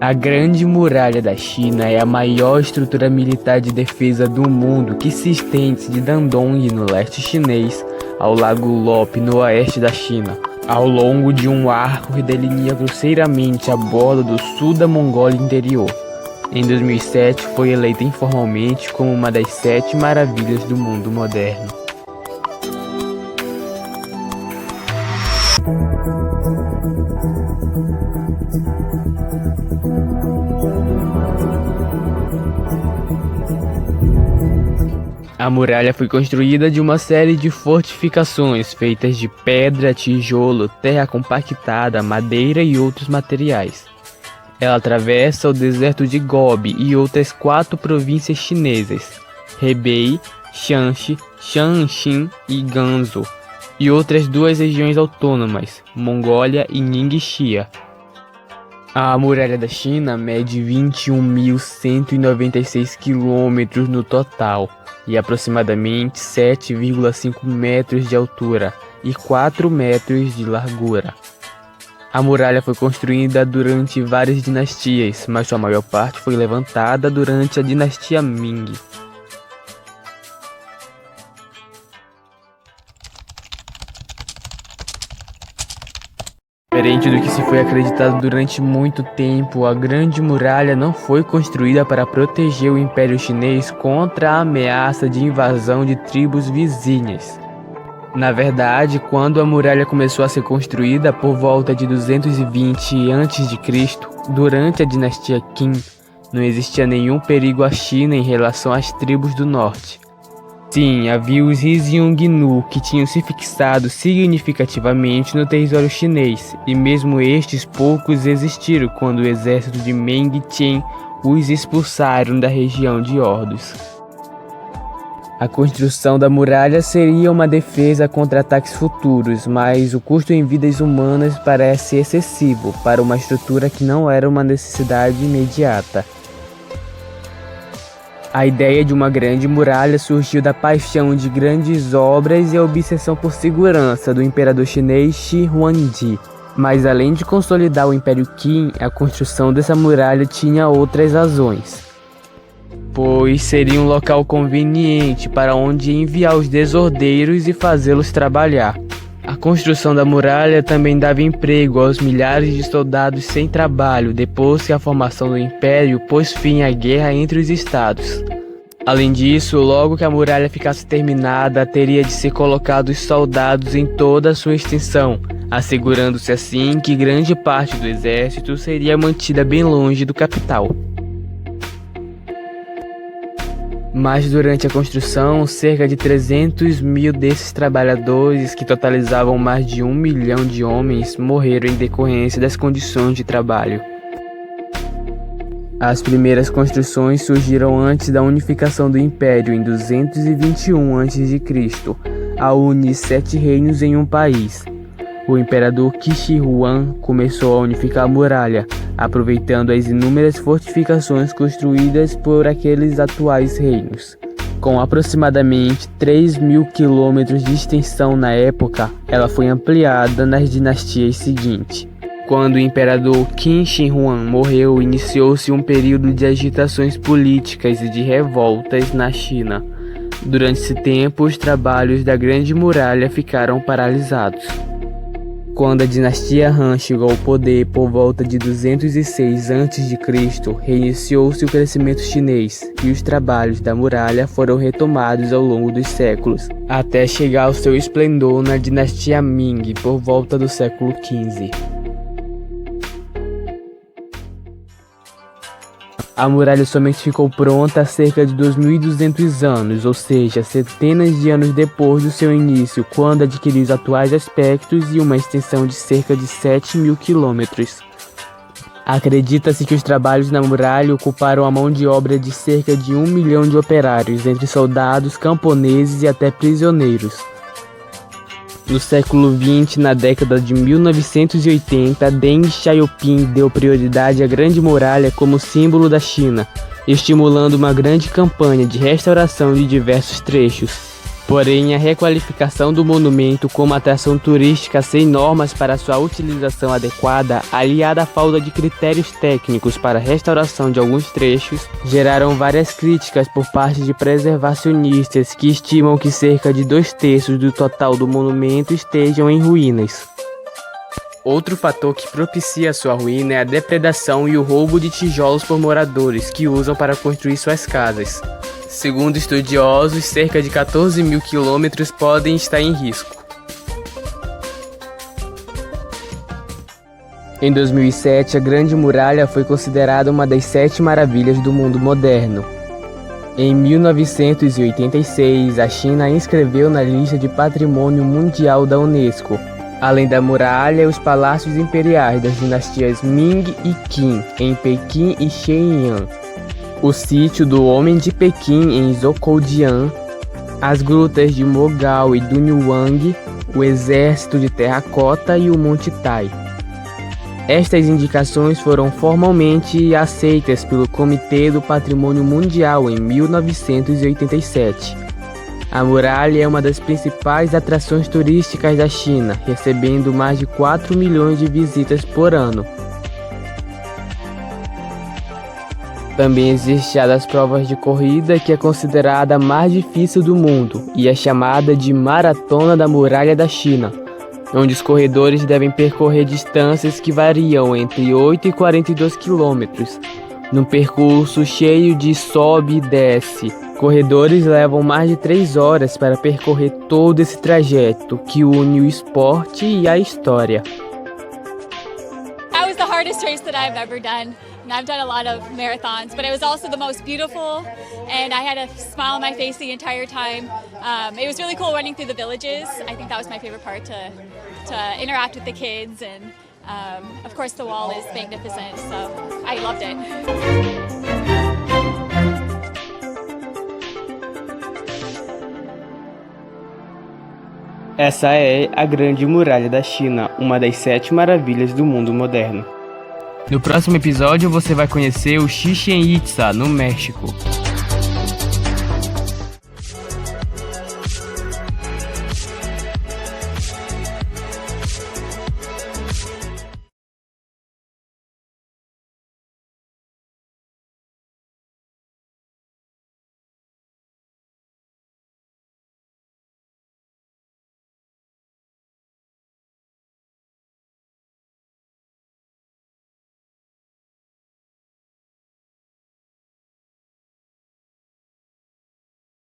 A Grande Muralha da China é a maior estrutura militar de defesa do mundo que se estende de Dandong, no leste chinês, ao Lago Lope, no oeste da China, ao longo de um arco que delinea grosseiramente a borda do sul da Mongólia interior. Em 2007, foi eleita informalmente como uma das 7 maravilhas do mundo moderno. A muralha foi construída de uma série de fortificações feitas de pedra, tijolo, terra compactada, madeira e outros materiais. Ela atravessa o deserto de Gobi e outras 4 províncias chinesas, Hebei, Shanxi, Shaanxi e Gansu, e outras 2 regiões autônomas, Mongólia e Ningxia. A Muralha da China mede 21.196 quilômetros no total e aproximadamente 7,5 metros de altura e 4 metros de largura. A muralha foi construída durante várias dinastias, mas sua maior parte foi levantada durante a dinastia Ming. Diferente do que se foi acreditado durante muito tempo, a Grande Muralha não foi construída para proteger o Império Chinês contra a ameaça de invasão de tribos vizinhas. Na verdade, quando a muralha começou a ser construída por volta de 220 a.C., durante a dinastia Qin, não existia nenhum perigo à China em relação às tribos do norte. Sim, havia os Xiongnu que tinham se fixado significativamente no território chinês, e mesmo estes poucos existiram quando o exército de Meng Tian os expulsaram da região de Ordos. A construção da muralha seria uma defesa contra ataques futuros, mas o custo em vidas humanas parece excessivo para uma estrutura que não era uma necessidade imediata. A ideia de uma grande muralha surgiu da paixão de grandes obras e a obsessão por segurança do imperador chinês Shi Huangdi. Mas além de consolidar o Império Qin, a construção dessa muralha tinha outras razões, pois seria um local conveniente para onde enviar os desordeiros e fazê-los trabalhar. A construção da muralha também dava emprego aos milhares de soldados sem trabalho depois que a formação do Império pôs fim à guerra entre os estados. Além disso, logo que a muralha ficasse terminada, teria de ser colocados soldados em toda a sua extensão, assegurando-se assim que grande parte do exército seria mantida bem longe do capital. Mas durante a construção, cerca de 300 mil desses trabalhadores, que totalizavam mais de 1 milhão de homens, morreram em decorrência das condições de trabalho. As primeiras construções surgiram antes da unificação do Império, em 221 a.C., a unir 7 reinos em um país. O imperador Qi Huang começou a unificar a muralha, aproveitando as inúmeras fortificações construídas por aqueles atuais reinos. Com aproximadamente 3.000 quilômetros de extensão na época, ela foi ampliada nas dinastias seguintes. Quando o imperador Qin Shi Huang morreu, iniciou-se um período de agitações políticas e de revoltas na China. Durante esse tempo, os trabalhos da Grande Muralha ficaram paralisados. Quando a dinastia Han chegou ao poder por volta de 206 a.C., reiniciou-se o crescimento chinês e os trabalhos da muralha foram retomados ao longo dos séculos, até chegar ao seu esplendor na dinastia Ming por volta do século XV. A muralha somente ficou pronta há cerca de 2.200 anos, ou seja, centenas de anos depois do seu início, quando adquiriu os atuais aspectos e uma extensão de cerca de 7.000 quilômetros. Acredita-se que os trabalhos na muralha ocuparam a mão de obra de cerca de 1 milhão de operários, entre soldados, camponeses e até prisioneiros. No século XX, na década de 1980, Deng Xiaoping deu prioridade à Grande Muralha como símbolo da China, estimulando uma grande campanha de restauração de diversos trechos. Porém, a requalificação do monumento como atração turística sem normas para sua utilização adequada, aliada à falta de critérios técnicos para a restauração de alguns trechos, geraram várias críticas por parte de preservacionistas que estimam que cerca de 2/3 do total do monumento estejam em ruínas. Outro fator que propicia sua ruína é a depredação e o roubo de tijolos por moradores que usam para construir suas casas. Segundo estudiosos, cerca de 14.000 quilômetros podem estar em risco. Em 2007, a Grande Muralha foi considerada uma das 7 maravilhas do mundo moderno. Em 1986, a China a inscreveu na lista de Patrimônio Mundial da Unesco. Além da muralha, os palácios imperiais das dinastias Ming e Qin, em Pequim e Shenyang, o sítio do Homem de Pequim, em Zhoukoudian, as grutas de Mogao e Dunyuan, o Exército de Terracota e o Monte Tai. Estas indicações foram formalmente aceitas pelo Comitê do Patrimônio Mundial em 1987. A muralha é uma das principais atrações turísticas da China, recebendo mais de 4 milhões de visitas por ano. Também existe a das provas de corrida, que é considerada a mais difícil do mundo e é chamada de Maratona da Muralha da China, onde os corredores devem percorrer distâncias que variam entre 8 e 42 quilômetros, num percurso cheio de sobe e desce. Corredores levam mais de 3 horas para percorrer todo esse trajeto que une o esporte e a história. That was the hardest race that I've ever done. And I've done a lot of marathons, but it was also the most beautiful, and I had a smile on my face the entire time. It was really cool running through the villages. I think that was my favorite part, to interact with the kids, and of course the wall is magnificent, so I loved it. Essa é a Grande Muralha da China, uma das 7 maravilhas do mundo moderno. No próximo episódio você vai conhecer o Chichén Itzá, no México.